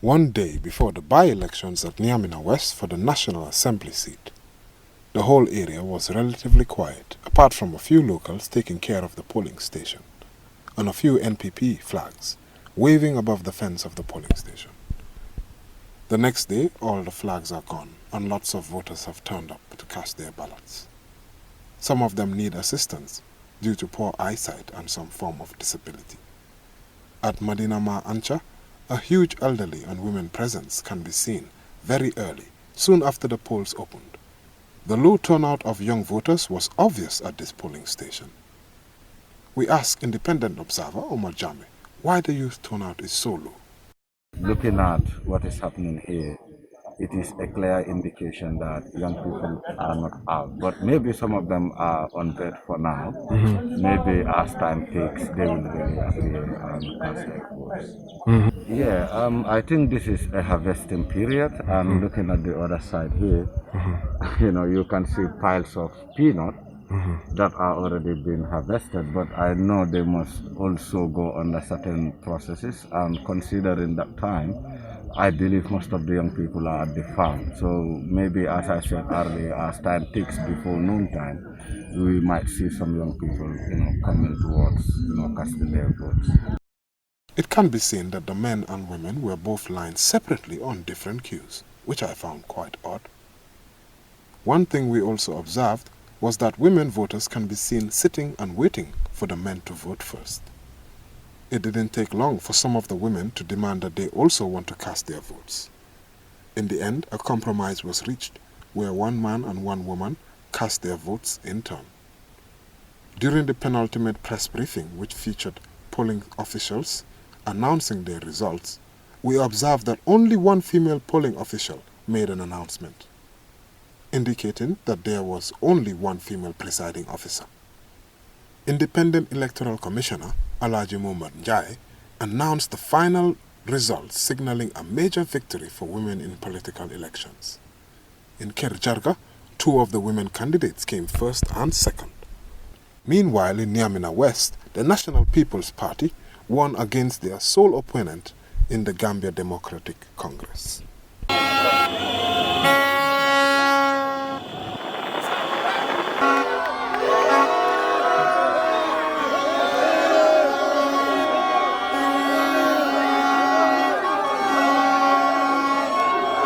one day before the by-elections at Niamina West for the National Assembly seat. The whole area was relatively quiet, apart from a few locals taking care of the polling station, and a few NPP flags waving above the fence of the polling station. The next day, all the flags are gone, and lots of voters have turned up to cast their ballots. Some of them need assistance due to poor eyesight and some form of disability. At Madina Ma Ancha, a huge elderly and women presence can be seen very early, soon after the polls opened. The low turnout of young voters was obvious at this polling station. We asked independent observer Omar Jame why the youth turnout is so low. Looking at what is happening here, it is a clear indication that young people are not out. But maybe some of them are on bed for now. Maybe as time takes, they will really appear and cast their votes. Yeah, I think this is a harvesting period. And looking at the other side here, you can see piles of peanut that are already being harvested, but I know they must also go under certain processes, and considering that time, I believe most of the young people are at the farm. So maybe, as I said earlier, as time ticks before noontime, we might see some young people, coming towards, casting their votes. It can be seen that the men and women were both lined separately on different queues, which I found quite odd. One thing we also observed was that women voters can be seen sitting and waiting for the men to vote first. It didn't take long for some of the women to demand that they also want to cast their votes. In the end, a compromise was reached where one man and one woman cast their votes in turn. During the penultimate press briefing, which featured polling officials announcing their results, we observed that only one female polling official made an announcement, indicating that there was only one female presiding officer. Independent Electoral Commissioner Alhaji Muhammad Njai announced the final results, signaling a major victory for women in political elections. In Kerr, Jarga, 2 of the women candidates came first and second. Meanwhile, in Niamina West, the National People's Party won against their sole opponent in the Gambia Democratic Congress.